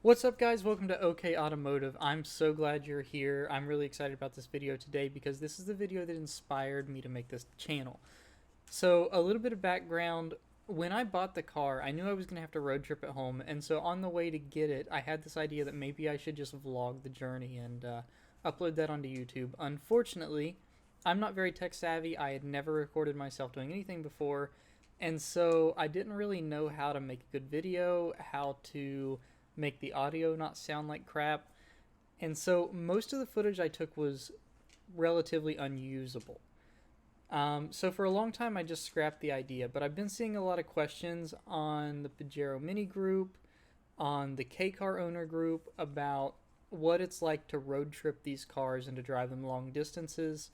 What's up, guys? Welcome to OK Automotive. I'm so glad you're here. I'm really excited about this video today because this is the video that inspired me to make this channel. So a little bit of background. When I bought the car, I knew I was going to have to road trip at home, and so on the way to get it, I had this idea that maybe I should just vlog the journey and upload that onto YouTube. Unfortunately, I'm not very tech savvy. I had never recorded myself doing anything before, and so I didn't really know how to make a good video, how to make the audio not sound like crap, and so most of the footage I took was relatively unusable. So for a long time, I just scrapped the idea, but I've been seeing a lot of questions on the Pajero mini group, on the K car owner group about what it's like to road trip these cars and to drive them long distances.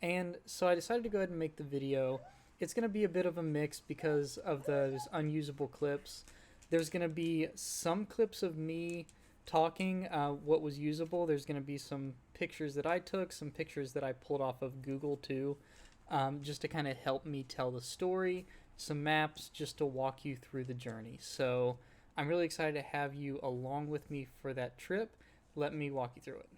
And so I decided to go ahead and make the video. It's going to be a bit of a mix because of those unusable clips. There's going to be some clips of me talking what was usable. There's going to be some pictures that I took, some pictures that I pulled off of Google too, just to kind of help me tell the story, some maps just to walk you through the journey. So I'm really excited to have you along with me for that trip. Let me walk you through it.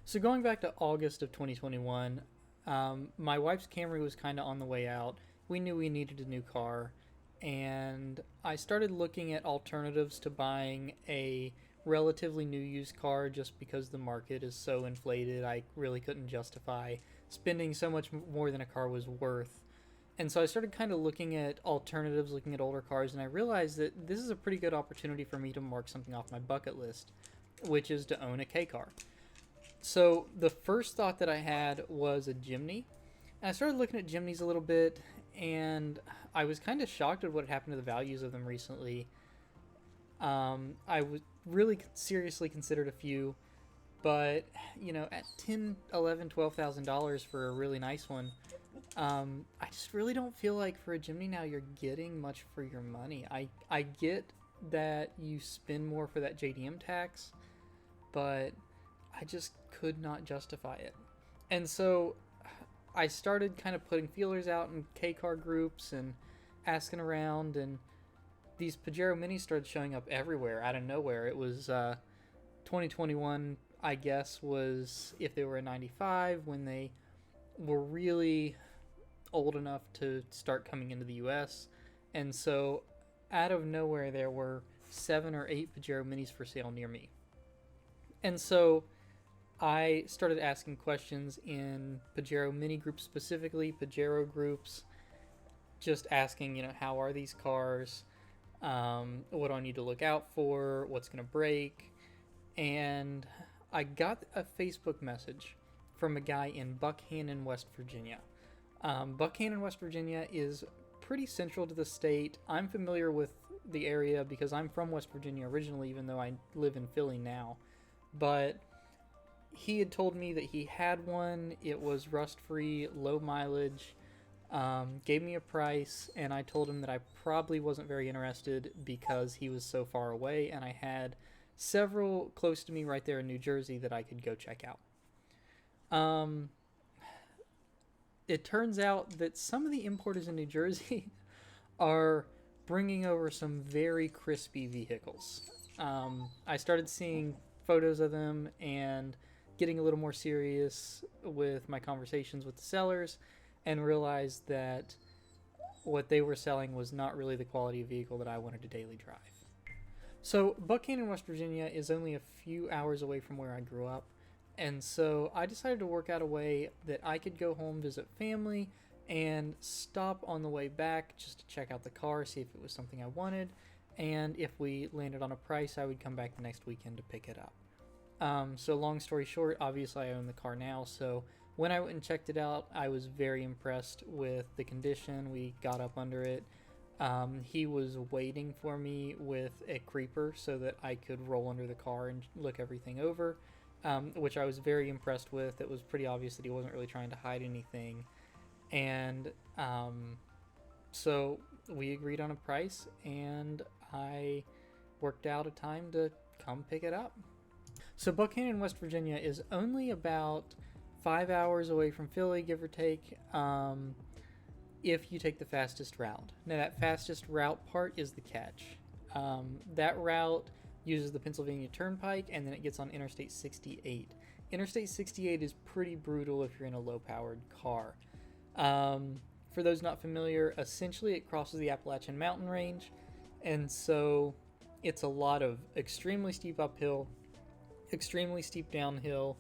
So going back to August of 2021, my wife's Camry was kind of on the way out. We knew we needed a new car, and I started looking at alternatives to buying a relatively new used car just because the market is so inflated. I really couldn't justify spending so much more than a car was worth. And so I started kind of looking at alternatives, looking at older cars, and I realized that this is a pretty good opportunity for me to mark something off my bucket list, which is to own a K car. So the first thought that I had was a Jimny. And I started looking at Jimnys a little bit, and I was kind of shocked at what had happened to the values of them recently. I was really seriously considered a few, but at $10, $11, $12,000 for a really nice one, I just really don't feel like for a Jimny now you're getting much for your money. I get that you spend more for that JDM tax, but I just could not justify it. And so I started kind of putting feelers out in K-car groups and asking around, and these Pajero Minis started showing up everywhere out of nowhere. It was 2021, I guess, was if they were a 95 when they were really old enough to start coming into the US. And so out of nowhere there were 7 or 8 Pajero Minis for sale near me. And so I started asking questions in Pajero mini groups, specifically Pajero groups, just asking, how are these cars? What do I need to look out for? What's going to break? And I got a Facebook message from a guy in Buckhannon, West Virginia. Buckhannon, West Virginia is pretty central to the state. I'm familiar with the area because I'm from West Virginia originally, even though I live in Philly now. But he had told me that he had one. It was rust-free, low mileage, gave me a price, and I told him that I probably wasn't very interested because he was so far away, and I had several close to me right there in New Jersey that I could go check out. It turns out that some of the importers in New Jersey are bringing over some very crispy vehicles. I started seeing photos of them and getting a little more serious with my conversations with the sellers and realized that what they were selling was not really the quality of vehicle that I wanted to daily drive. So Buckhannon, West Virginia is only a few hours away from where I grew up, and so I decided to work out a way that I could go home, visit family, and stop on the way back just to check out the car, see if it was something I wanted, and if we landed on a price, I would come back the next weekend to pick it up. So long story short, obviously I own the car now, so when I went and checked it out, I was very impressed with the condition. We got up under it. He was waiting for me with a creeper so that I could roll under the car and look everything over, which I was very impressed with. It was pretty obvious that he wasn't really trying to hide anything. And So we agreed on a price, and I worked out a time to come pick it up. So Buchanan, West Virginia is only about 5 hours away from Philly, give or take, if you take the fastest route. Now, that fastest route part is the catch. That route uses the Pennsylvania Turnpike, and then it gets on Interstate 68. Interstate 68 is pretty brutal if you're in a low-powered car. For those not familiar, essentially it crosses the Appalachian Mountain Range, and so it's a lot of extremely steep uphill, extremely steep downhill,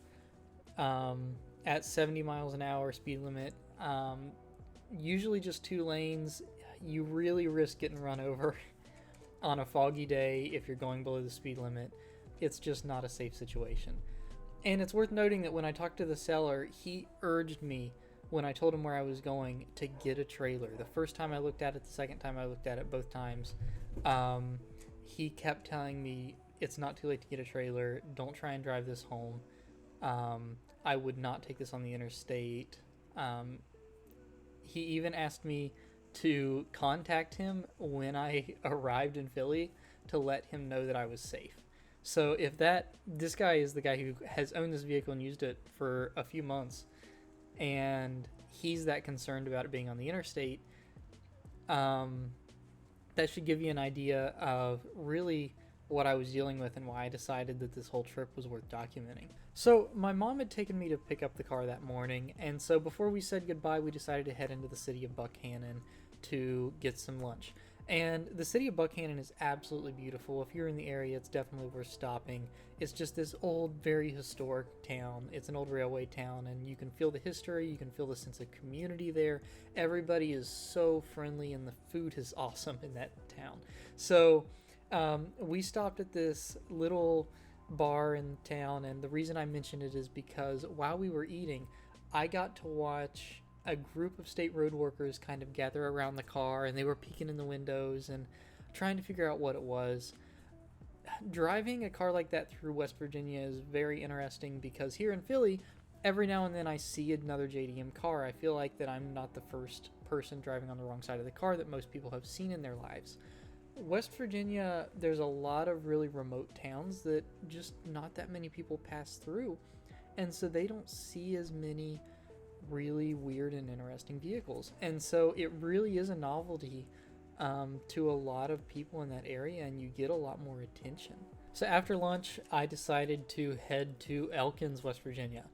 at 70 miles an hour speed limit. Usually just 2 lanes. You really risk getting run over on a foggy day if you're going below the speed limit. It's just not a safe situation. And it's worth noting that when I talked to the seller, he urged me, when I told him where I was going, to get a trailer. The first time I looked at it, the second time I looked at it, both times, he kept telling me, it's not too late to get a trailer. Don't try and drive this home. I would not take this on the interstate. He even asked me to contact him when I arrived in Philly to let him know that I was safe. So if this guy is the guy who has owned this vehicle and used it for a few months, and he's that concerned about it being on the interstate, that should give you an idea of really what I was dealing with and why I decided that this whole trip was worth documenting. So my mom had taken me to pick up the car that morning, and so before we said goodbye, we decided to head into the city of Buchanan to get some lunch. And the city of Buchanan is absolutely beautiful. If you're in the area, it's definitely worth stopping. It's just this old, very historic town. It's an old railway town, and you can feel the history. You can feel the sense of community there. Everybody is so friendly, and the food is awesome in that town. So we stopped at this little bar in town, and the reason I mentioned it is because while we were eating, I got to watch a group of state road workers kind of gather around the car, and they were peeking in the windows and trying to figure out what it was. Driving a car like that through West Virginia is very interesting because here in Philly, every now and then I see another JDM car. I feel like that I'm not the first person driving on the wrong side of the car that most people have seen in their lives. West Virginia, there's a lot of really remote towns that just not that many people pass through, and so they don't see as many really weird and interesting vehicles. And so it really is a novelty to a lot of people in that area, and you get a lot more attention. So after lunch, I decided to head to Elkins, West Virginia.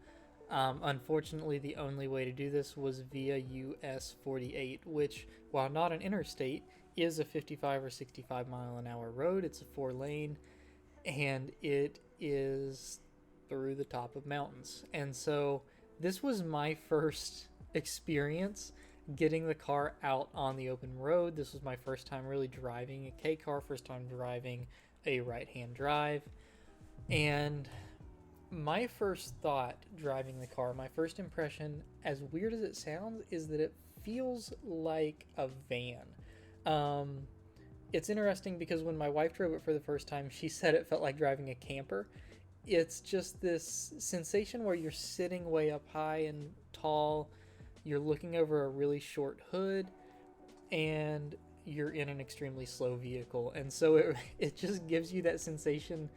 Unfortunately, the only way to do this was via US 48, which, while not an interstate, is a 55 or 65 mile an hour road. It's a 4-lane, and it is through the top of mountains. And so this was my first experience getting the car out on the open road. This was my first time really driving a K car, first time driving a right-hand drive. And my first thought driving the car, my first impression, as weird as it sounds, is that it feels like a van. It's interesting because when my wife drove it for the first time, she said it felt like driving a camper. It's just this sensation where you're sitting way up high and tall, you're looking over a really short hood, and you're in an extremely slow vehicle. And so it just gives you that sensation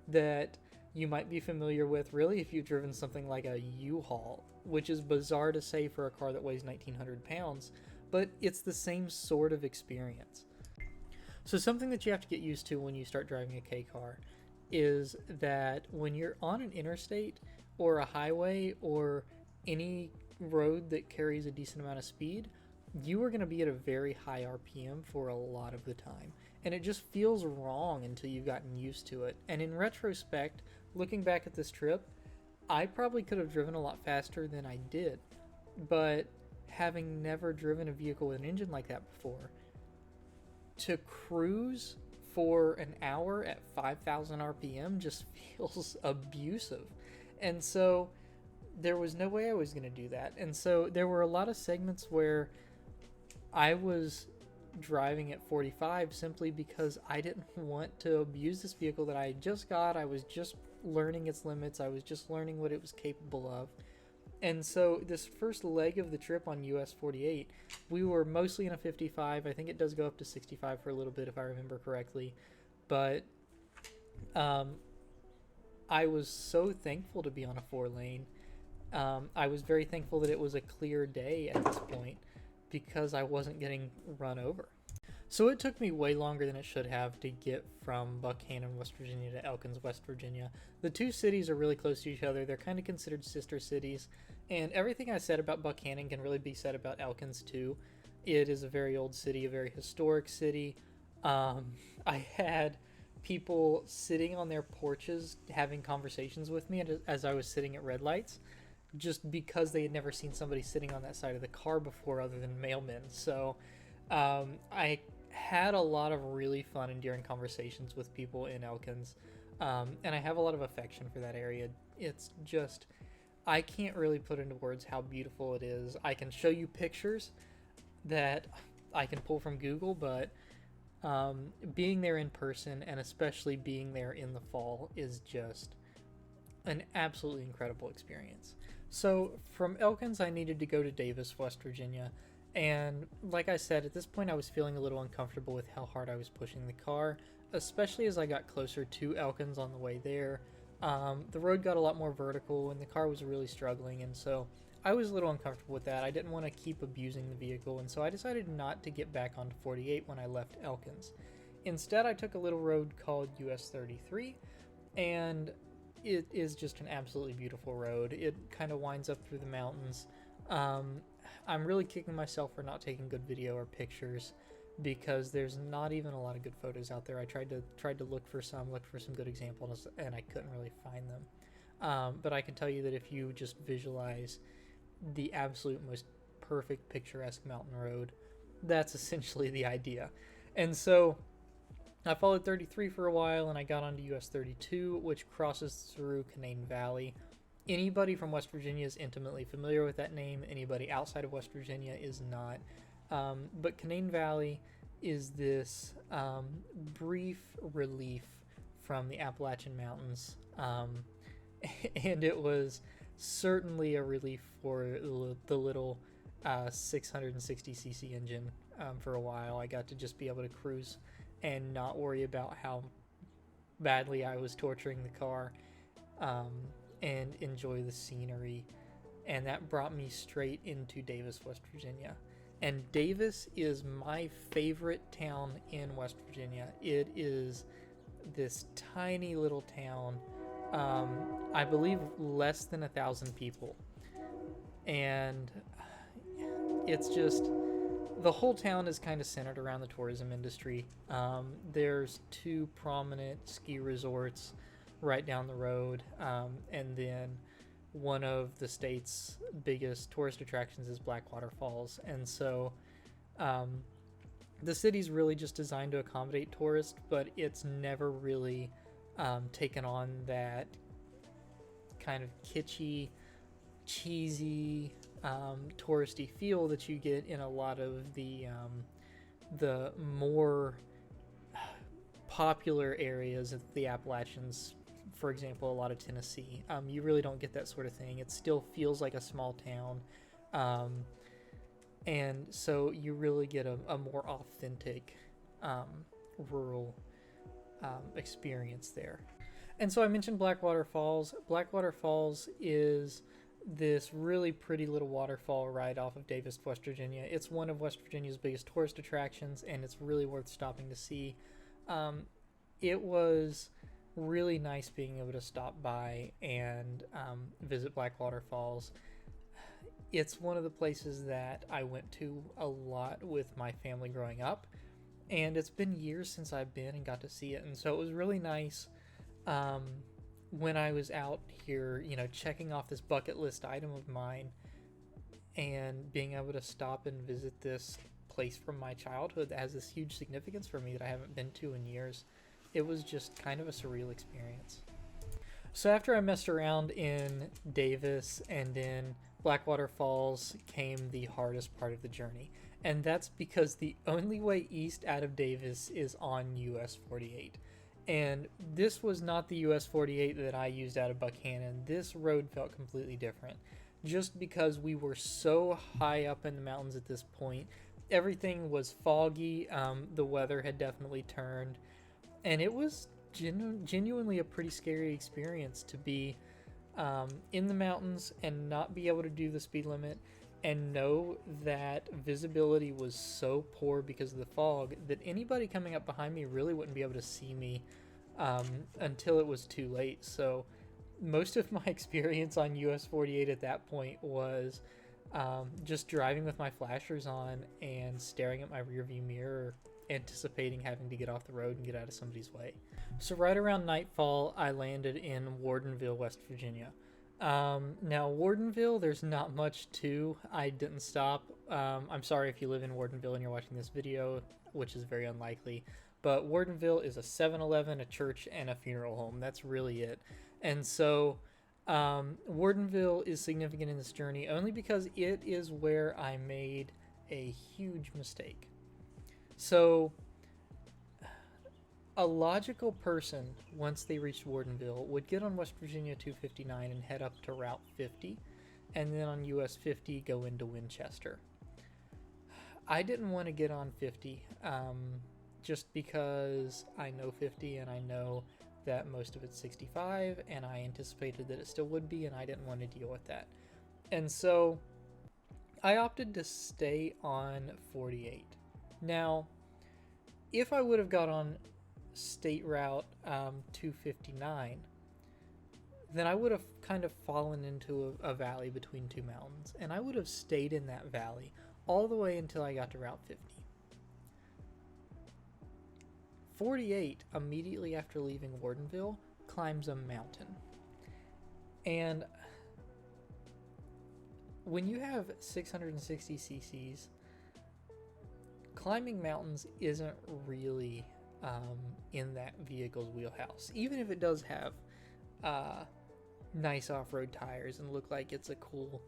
that you might be familiar with really if you've driven something like a U-Haul, which is bizarre to say for a car that weighs 1,900 pounds, but it's the same sort of experience. So something that you have to get used to when you start driving a K car is that when you're on an interstate or a highway or any road that carries a decent amount of speed, you are going to be at a very high RPM for a lot of the time. And it just feels wrong until you've gotten used to it. And in retrospect, looking back at this trip, I probably could have driven a lot faster than I did. But having never driven a vehicle with an engine like that before, to cruise for an hour at 5,000 RPM just feels abusive. And so there was no way I was going to do that. And so there were a lot of segments where I was driving at 45 simply because I didn't want to abuse this vehicle that I just got. I was just learning its limits. I was just learning what it was capable of. And so this first leg of the trip on US 48, we were mostly in a 55. I think it does go up to 65 for a little bit if I remember correctly. But um, I was so thankful to be on a 4 lane. I was very thankful that it was a clear day at this point because I wasn't getting run over. So it took me way longer than it should have to get from Buckhannon, West Virginia to Elkins, West Virginia. The two cities are really close to each other. They're kind of considered sister cities. And everything I said about Buckhannon can really be said about Elkins too. It is a very old city, a very historic city. I had people sitting on their porches having conversations with me as I was sitting at red lights, just because they had never seen somebody sitting on that side of the car before other than mailmen. So I had a lot of really fun, endearing conversations with people in Elkins, and I have a lot of affection for that area. It's just, I can't really put into words how beautiful it is. I can show you pictures that I can pull from Google, but being there in person, and especially being there in the fall, is just an absolutely incredible experience. So from Elkins, I needed to go to Davis, West Virginia. And like I said, at this point I was feeling a little uncomfortable with how hard I was pushing the car, especially as I got closer to Elkins on the way there. The road got a lot more vertical and the car was really struggling, and so I was a little uncomfortable with that. I didn't want to keep abusing the vehicle, and so I decided not to get back onto 48 when I left Elkins. Instead, I took a little road called US 33, and it is just an absolutely beautiful road. It kind of winds up through the mountains. I'm really kicking myself for not taking good video or pictures because there's not even a lot of good photos out there. I tried to look for some good examples, and I couldn't really find them. But I can tell you that if you just visualize the absolute most perfect picturesque mountain road, that's essentially the idea. And so I followed 33 for a while, and I got onto US 32, which crosses through Canaan Valley. Anybody from West Virginia is intimately familiar with that name. Anybody outside of West Virginia is not. But Canaan Valley is this brief relief from the Appalachian Mountains. And it was certainly a relief for the little 660cc engine for a while. I got to just be able to cruise and not worry about how badly I was torturing the car. And enjoy the scenery, and that brought me straight into Davis, West Virginia. And Davis is my favorite town in West Virginia. It is this tiny little town, I believe less than 1,000 people, and it's just, the whole town is kind of centered around the tourism industry. There's two prominent ski resorts right down the road, and then one of the state's biggest tourist attractions is Blackwater Falls. And so the city's really just designed to accommodate tourists, but it's never really taken on that kind of kitschy, cheesy, touristy feel that you get in a lot of the more popular areas of the Appalachians. For example, a lot of Tennessee. You really don't get that sort of thing. It still feels like a small town. And so you really get a more authentic rural experience there. And so I mentioned Blackwater Falls. Blackwater Falls is this really pretty little waterfall right off of Davis, West Virginia. It's one of West Virginia's biggest tourist attractions, and it's really worth stopping to see. It was really nice being able to stop by and visit Blackwater Falls. It's one of the places that I went to a lot with my family growing up, and it's been years since I've been and got to see it, and so it was really nice when I was out here, checking off this bucket list item of mine and being able to stop and visit this place from my childhood that has this huge significance for me that I haven't been to in years. It was just kind of a surreal experience. So after I messed around in Davis and in Blackwater Falls came the hardest part of the journey. And that's because the only way east out of Davis is on US 48. And this was not the US 48 that I used out of Buckhannon. This road felt completely different. just because we were so high up in the mountains at this point. Everything was foggy. The weather had definitely turned, and it was genuinely a pretty scary experience to be in the mountains and not be able to do the speed limit, and know that visibility was so poor because of the fog that anybody coming up behind me really wouldn't be able to see me until it was too late. So most of my experience on US 48 at that point was just driving with my flashers on and staring at my rearview mirror, anticipating having to get off the road and get out of somebody's way. So right around nightfall, I landed in Wardenville, West Virginia. Now Wardenville, there's not much to. I didn't stop. I'm sorry if you live in Wardenville and you're watching this video, which is very unlikely, but Wardenville is a 7-Eleven, a church, and a funeral home. That's really it. And so Wardenville is significant in this journey only because it is where I made a huge mistake. So a logical person, once they reached Wardenville, would get on West Virginia 259 and head up to Route 50, and then on US 50 go into Winchester. I didn't want to get on 50 just because I know 50 and I know that most of it's 65, and I anticipated that it still would be, and I didn't want to deal with that. And so I opted to stay on 48. Now, if I would have got on State Route 259, then I would have kind of fallen into a valley between two mountains, and I would have stayed in that valley all the way until I got to Route 50. 48, immediately after leaving Wardenville, climbs a mountain. And when you have 660 cc's, climbing mountains isn't really in that vehicle's wheelhouse. Even if it does have nice off-road tires and look like it's a cool,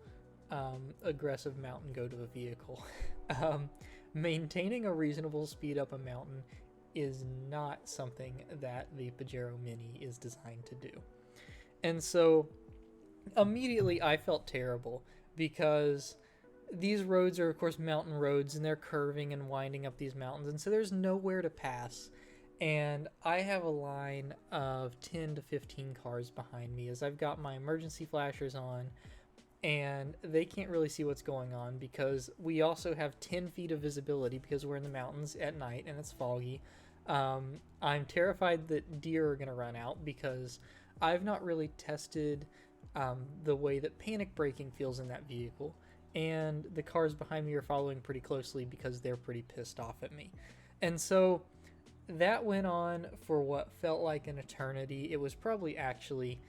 aggressive mountain go-to vehicle, maintaining a reasonable speed up a mountain is not something that the Pajero Mini is designed to do. And so immediately I felt terrible because these roads are of course mountain roads, and they're curving and winding up these mountains, and so there's nowhere to pass. And I have a line of 10 to 15 cars behind me as I've got my emergency flashers on, and they can't really see what's going on because we also have 10 feet of visibility because we're in the mountains at night and it's foggy. I'm terrified that deer are going to run out because I've not really tested the way that panic braking feels in that vehicle, and the cars behind me are following pretty closely because they're pretty pissed off at me. And so that went on for what felt like an eternity. It was probably actually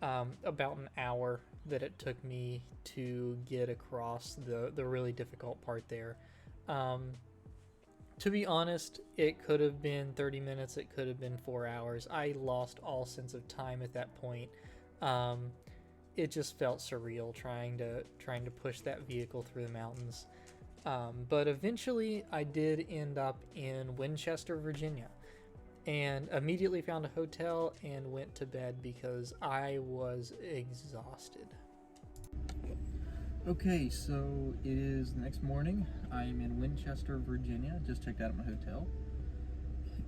about an hour that it took me to get across the really difficult part there. To be honest, it could have been 30 minutes, it could have been 4 hours. I lost all sense of time at that point. It just felt surreal trying to push that vehicle through the mountains. But eventually I did end up in Winchester, Virginia, and immediately found a hotel and went to bed because I was exhausted. Okay, so it is the next morning. I'm in Winchester, Virginia. Just checked out of my hotel.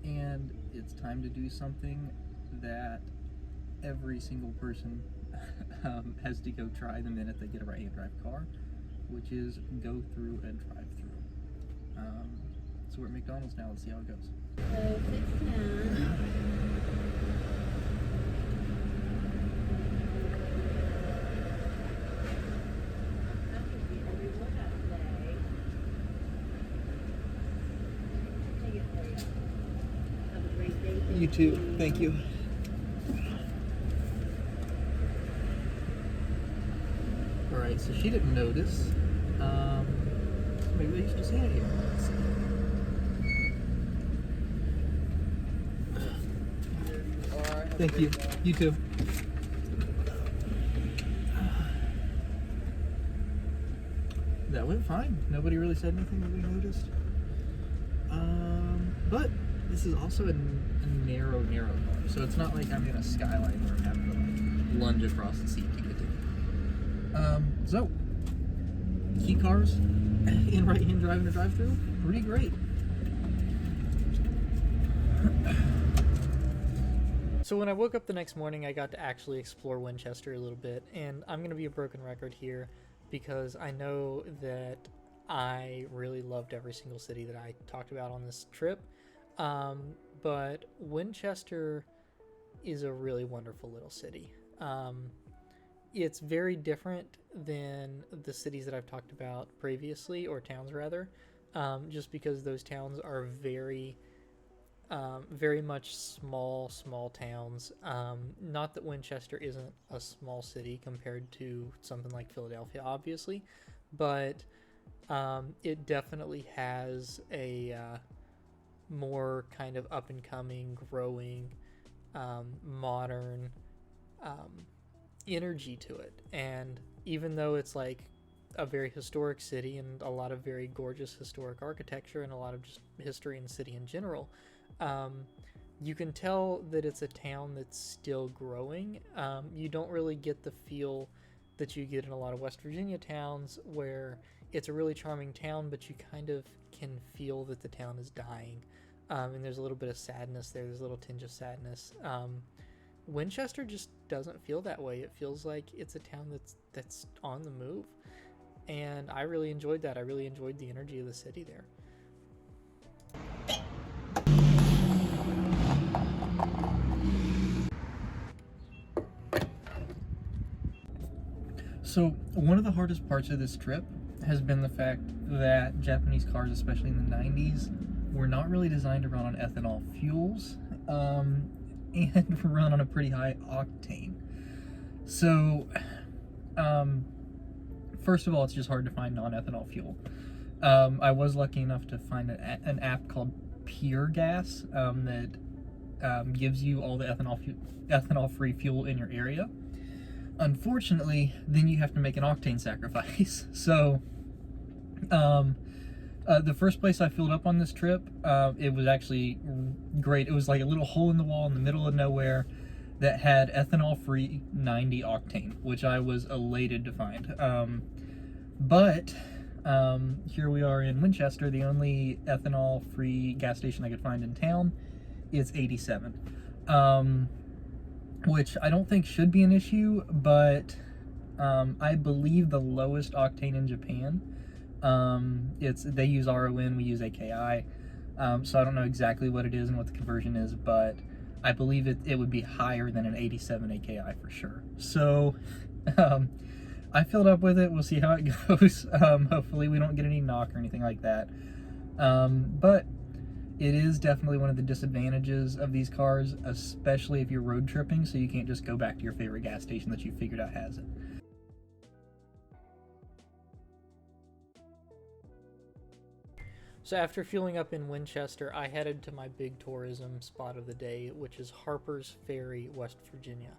And it's time to do something that every single person has to go try the minute they get a right-hand drive car, which is go through a drive-through. So we're at McDonald's now. Let's see how it goes. 610. You too. Thank you. Alright, so she didn't notice. Maybe they used to see it here. Let's see. Thank you. You too. That went fine. Nobody really said anything that we noticed. But this is also a narrow car, so it's not like I'm in a skyline where I'm having to like lunge across the seat to get to it. So, key cars and right-hand drive in a drive-through, pretty great. So when I woke up the next morning, I got to actually explore Winchester a little bit, and I'm going to be a broken record here because I know that I really loved every single city that I talked about on this trip, but Winchester is a really wonderful little city. It's very different than the cities that I've talked about previously, or towns rather, just because those towns are very much small towns. Not that Winchester isn't a small city compared to something like Philadelphia, obviously, but it definitely has a more kind of up-and-coming, growing, modern energy to it. And even though it's like a very historic city and a lot of very gorgeous historic architecture and a lot of just history in the city in general, you can tell that it's a town that's still growing. You don't really get the feel that you get in a lot of West Virginia towns where it's a really charming town, but you kind of can feel that the town is dying. And there's a little bit of sadness there. There's a little tinge of sadness. Winchester just doesn't feel that way. It feels like it's a town that's on the move. And I really enjoyed that. I really enjoyed the energy of the city there. So one of the hardest parts of this trip has been the fact that Japanese cars, especially in the 90s, were not really designed to run on ethanol fuels, and run on a pretty high octane. So, first of all, it's just hard to find non-ethanol fuel. I was lucky enough to find an app called Pure Gas that gives you all the ethanol-free fuel in your area. Unfortunately, then you have to make an octane sacrifice. So, the first place I filled up on this trip, it was actually great. It was like a little hole in the wall in the middle of nowhere that had ethanol-free 90 octane, which I was elated to find. But here we are in Winchester. The only ethanol-free gas station I could find in town is 87. Which I don't think should be an issue, but I believe the lowest octane in Japan, they use RON, we use AKI, so I don't know exactly what it is and what the conversion is, but I believe it would be higher than an 87 AKI for sure. So I filled up with it. We'll see how it goes. Hopefully we don't get any knock or anything like that, but it is definitely one of the disadvantages of these cars, especially if you're road tripping, so you can't just go back to your favorite gas station that you figured out has it. So after fueling up in Winchester, I headed to my big tourism spot of the day, which is Harpers, Ferry, West Virginia.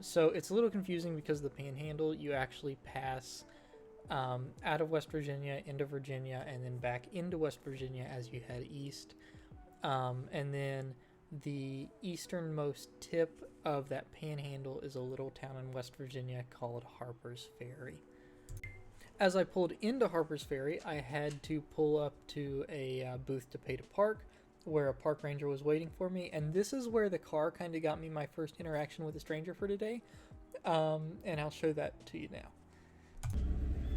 So it's a little confusing because of the panhandle. You actually pass out of West Virginia into Virginia and then back into West Virginia as you head east. And then the easternmost tip of that panhandle is a little town in West Virginia called Harpers Ferry. As I pulled into Harpers Ferry, I had to pull up to a booth to pay to park, where a park ranger was waiting for me, and this is where the car kind of got me my first interaction with a stranger for today, and I'll show that to you now.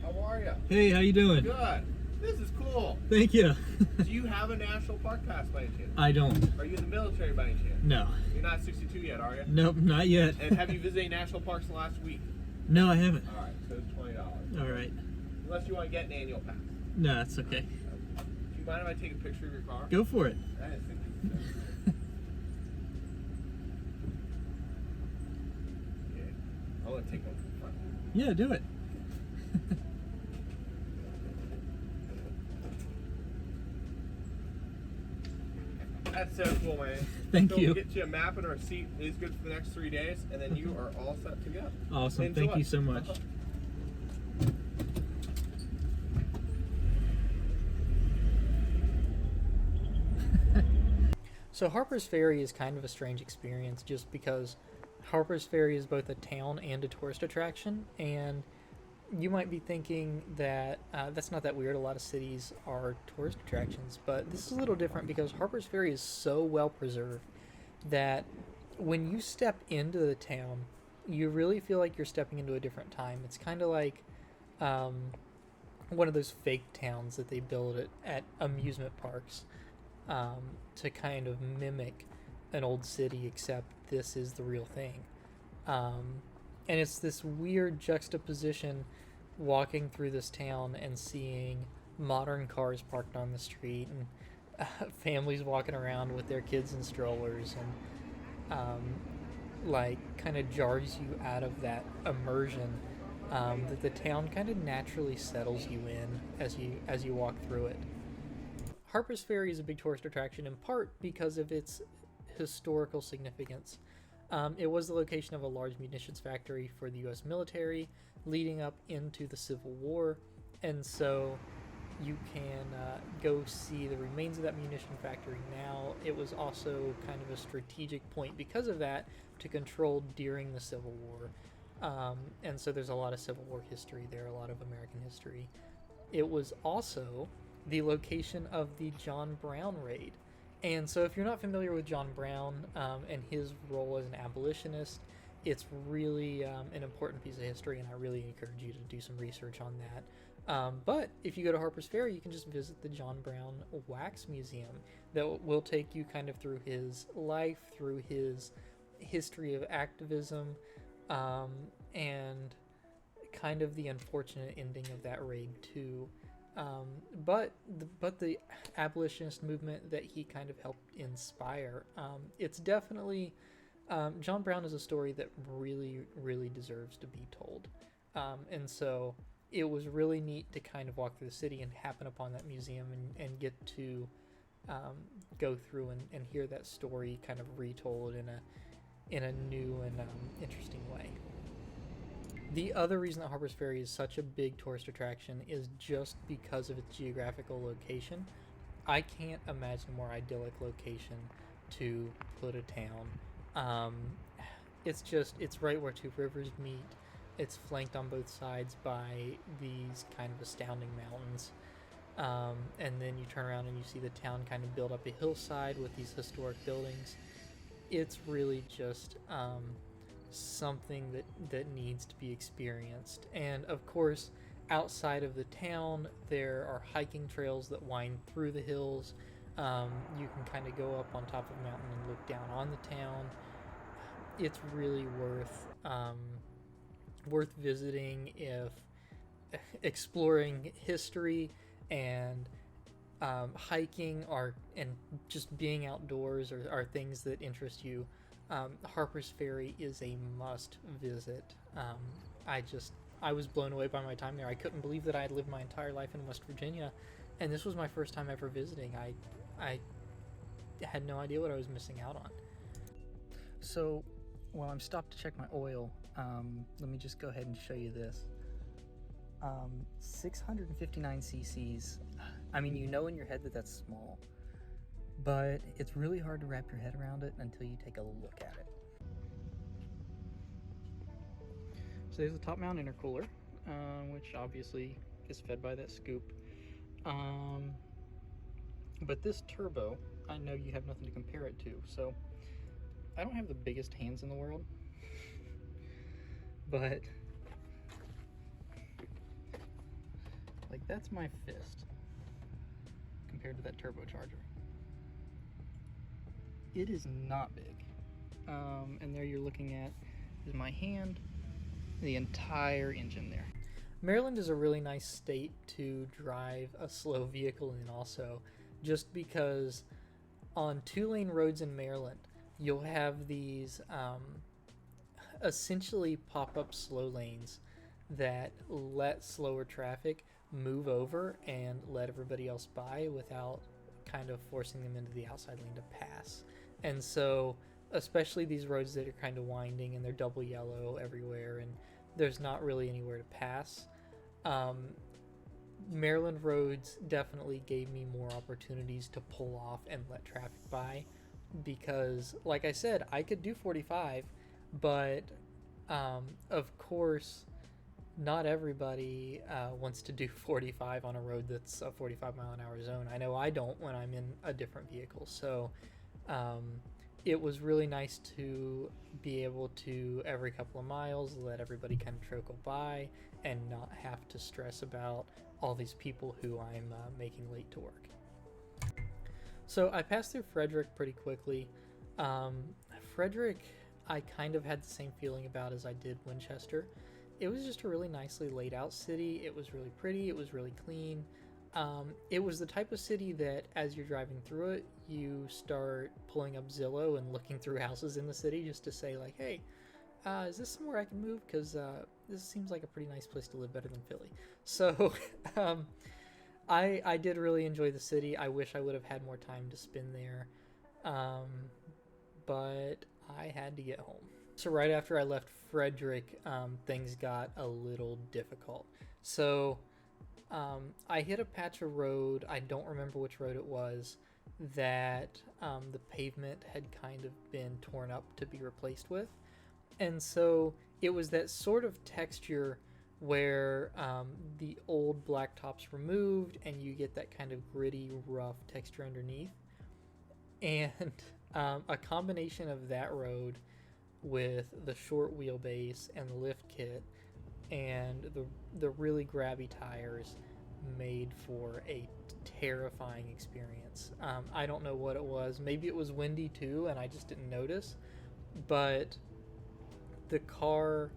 How are you? Hey, how you doing? Good. This is cool. Thank you. Do you have a national park pass by any chance? I don't. Are you in the military by any chance? No. You're not 62 yet, are you? Nope, not yet. And have you visited any national parks in the last week? No, I haven't. All right, so it's $20. All right. Unless you want to get an annual pass. No, that's okay. Do you mind if I take a picture of your car? Go for it. That is 50 cents. Yeah. I want to take one from the front. Yeah, do it. That's so cool, man. Thank so you. We'll get you a map and a receipt. It is good for the next 3 days, and then you are all set to go. Awesome. Enjoy. Thank you so much. So Harpers Ferry is kind of a strange experience just because Harpers Ferry is both a town and a tourist attraction, and you might be thinking that that's not that weird. A lot of cities are tourist attractions, but this is a little different because Harper's Ferry is so well preserved that when you step into the town, you really feel like you're stepping into a different time. It's kind of like um, one of those fake towns that they build at amusement parks to kind of mimic an old city, except this is the real thing. Um, and it's this weird juxtaposition walking through this town and seeing modern cars parked on the street and families walking around with their kids in strollers and like kind of jars you out of that immersion that the town kind of naturally settles you in as you walk through it. Harper's Ferry is a big tourist attraction in part because of its historical significance. It was the location of a large munitions factory for the U.S. military leading up into the Civil War, and so you can go see the remains of that munition factory now. It was also kind of a strategic point because of that to control during the Civil War. And so there's a lot of Civil War history there, a lot of American history. It was also the location of the John Brown raid. And so if you're not familiar with John Brown and his role as an abolitionist, it's really an important piece of history, and I really encourage you to do some research on that. But if you go to Harper's Ferry, you can just visit the John Brown Wax Museum that will take you kind of through his life, through his history of activism, and kind of the unfortunate ending of that raid too. But the abolitionist movement that he kind of helped inspire, it's definitely John Brown is a story that really deserves to be told, and so it was really neat to kind of walk through the city and happen upon that museum and get to go through and hear that story kind of retold in a new and interesting way. The other reason that Harper's Ferry is such a big tourist attraction is just because of its geographical location. I can't imagine a more idyllic location to put a town. It's right where two rivers meet. It's flanked on both sides by these kind of astounding mountains. And then you turn around and you see the town kind of build up a hillside with these historic buildings. It's really just something that needs to be experienced. And of course, outside of the town, there are hiking trails that wind through the hills. You can kind of go up on top of a mountain and look down on the town. It's really worth visiting if exploring history and hiking and just being outdoors are things that interest you. Harper's Ferry is a must visit. I was blown away by my time there. I couldn't believe that I had lived my entire life in West Virginia, and this was my first time ever visiting. I had no idea what I was missing out on. So, while I'm stopped to check my oil, let me just go ahead and show you this. 659 cc's. I mean, you know in your head that that's small, but it's really hard to wrap your head around it until you take a look at it. So there's the top mount intercooler, which obviously is fed by that scoop. But this turbo, I know you have nothing to compare it to, so I don't have the biggest hands in the world, but like that's my fist compared to that turbocharger. It is not big. And there you're looking at is my hand, the entire engine there. Maryland is a really nice state to drive a slow vehicle in also, just because on 2-lane roads in Maryland, you'll have these essentially pop-up slow lanes that let slower traffic move over and let everybody else by without kind of forcing them into the outside lane to pass. And so, especially these roads that are kind of winding and they're double yellow everywhere and there's not really anywhere to pass, Maryland roads definitely gave me more opportunities to pull off and let traffic by, because like I said, I could do 45, but of course not everybody wants to do 45 on a road that's a 45 mile an hour zone. I know I don't when I'm in a different vehicle. So um, it was really nice to be able to, every couple of miles, let everybody kind of trickle by and not have to stress about all these people who I'm making late to work. So I passed through Frederick pretty quickly. Um, Frederick, I kind of had the same feeling about as I did Winchester. It was just a really nicely laid out city. It was really pretty. It was really clean. It was the type of city that as you're driving through it, you start pulling up Zillow and looking through houses in the city just to say like, hey, is this somewhere I can move? Because this seems like a pretty nice place to live, better than Philly. So um, I did really enjoy the city. I wish I would have had more time to spend there. Um, but I had to get home. So right after I left Frederick, things got a little difficult. So I hit a patch of road. I don't remember which road it was, that the pavement had kind of been torn up to be replaced with. And so it was that sort of texture where the old blacktop's removed and you get that kind of gritty, rough texture underneath. And a combination of that road with the short wheelbase and the lift kit and the really grabby tires made for a terrifying experience. I don't know what it was. Maybe it was windy too, and I just didn't notice. But the car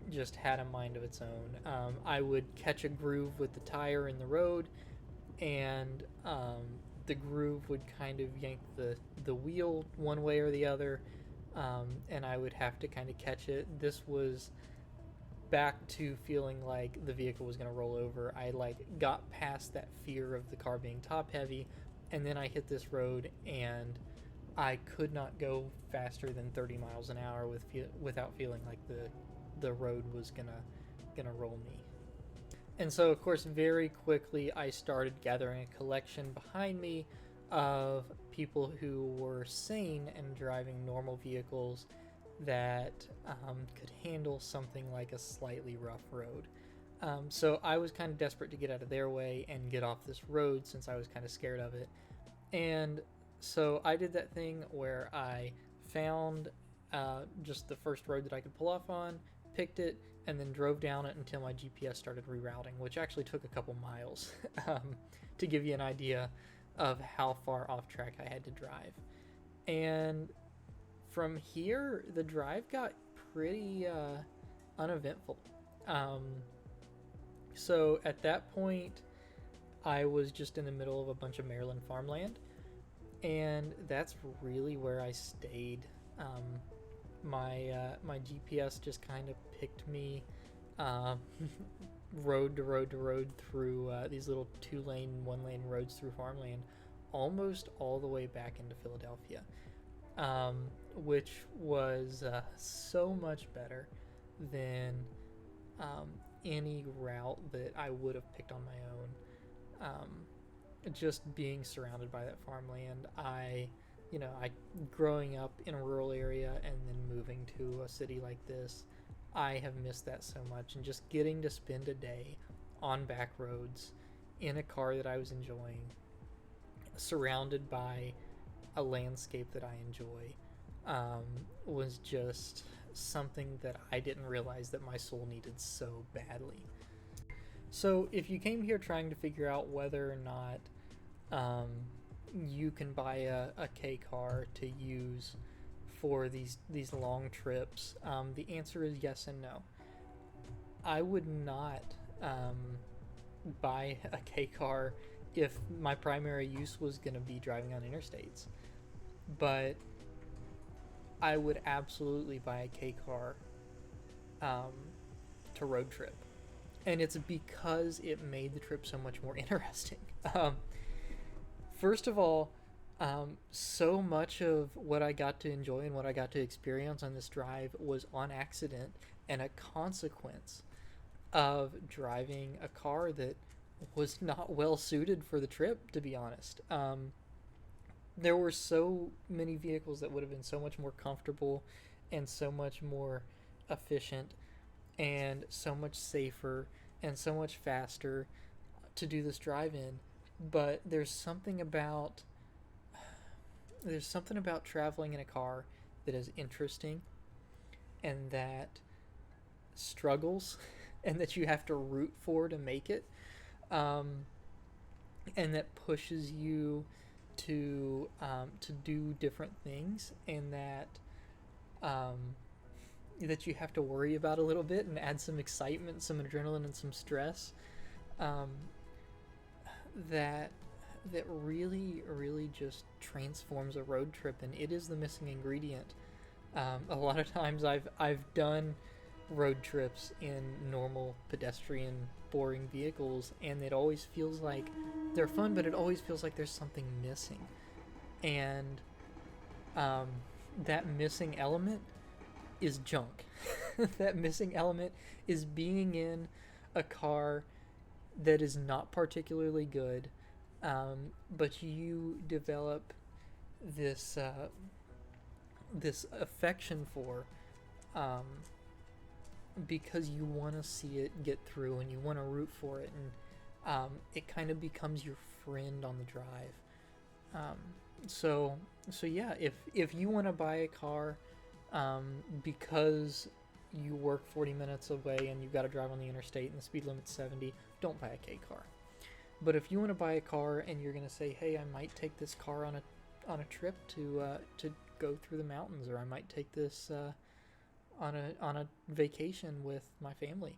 just had a mind of its own. I would catch a groove with the tire in the road, and the groove would kind of yank the wheel one way or the other, and I would have to kind of catch it. This was back to feeling like the vehicle was going to roll over. I like got past that fear of the car being top heavy, and then I hit this road and I could not go faster than 30 miles an hour without feeling like the road was gonna roll me. And so of course very quickly I started gathering a collection behind me of people who were sane and driving normal vehicles that could handle something like a slightly rough road. So I was kind of desperate to get out of their way and get off this road since I was kind of scared of it. And so I did that thing where I found just the first road that I could pull off on, picked it, and then drove down it until my GPS started rerouting, which actually took a couple miles to give you an idea of how far off track I had to drive. And from here, the drive got pretty uneventful. So at that point, I was just in the middle of a bunch of Maryland farmland, and that's really where I stayed. My GPS just kind of picked me road to road to road through these little 2-lane, 1-lane roads through farmland, almost all the way back into Philadelphia, which was so much better than any route that I would have picked on my own. Just being surrounded by that farmland, I growing up in a rural area and then moving to a city like this, I have missed that so much. And just getting to spend a day on back roads in a car that I was enjoying, surrounded by a landscape that I enjoy, was just something that I didn't realize that my soul needed so badly. So if you came here trying to figure out whether or not you can buy a KEI car to use for these long trips, the answer is yes and no. I would not buy a KEI car if my primary use was going to be driving on interstates, but I would absolutely buy a KEI car to road trip. And it's because it made the trip so much more interesting. First of all, so much of what I got to enjoy and what I got to experience on this drive was on accident and a consequence of driving a car that was not well suited for the trip, to be honest. There were so many vehicles that would have been so much more comfortable and so much more efficient, and so much safer and so much faster to do this drive in. But there's something about traveling in a car that is interesting and that struggles and that you have to root for to make it, um, and that pushes you to do different things, and um, that you have to worry about a little bit and add some excitement, some adrenaline, and some stress. Um, that that really just transforms a road trip, and it is the missing ingredient. A lot of times I've done road trips in normal pedestrian boring vehicles, and it always feels like they're fun, but it always feels like there's something missing. And um, that missing element is junk. That missing element is being in a car that is not particularly good, but you develop this affection for, um, because you want to see it get through and you want to root for it, and it kind of becomes your friend on the drive. Um, so yeah, if you want to buy a car, because you work 40 minutes away and you've got to drive on the interstate and the speed limit's 70, don't buy a K car. But if you want to buy a car and you're going to say, hey, I might take this car on a trip to go through the mountains, or I might take this on a vacation with my family,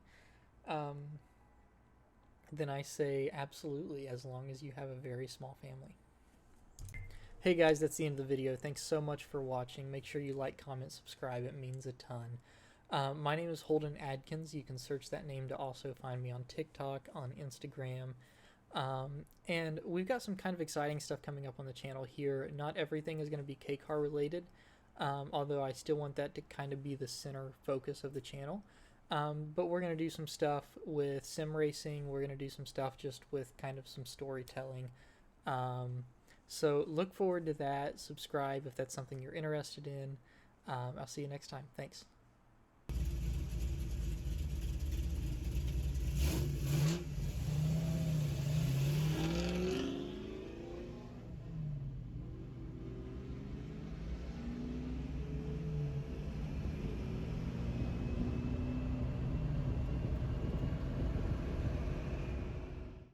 um, then I say absolutely, as long as you have a very small family. Hey guys, that's the end of the video. Thanks so much for watching. Make sure you like, comment, subscribe. It means a ton. My name is Holden Adkins. You can search that name to also find me on TikTok, on Instagram. And we've got some kind of exciting stuff coming up on the channel here. Not everything is going to be K-Car related, although I still want that to kind of be the center focus of the channel. But we're going to do some stuff with sim racing. We're going to do some stuff just with kind of some storytelling. So look forward to that. Subscribe if that's something you're interested in. I'll see you next time. Thanks.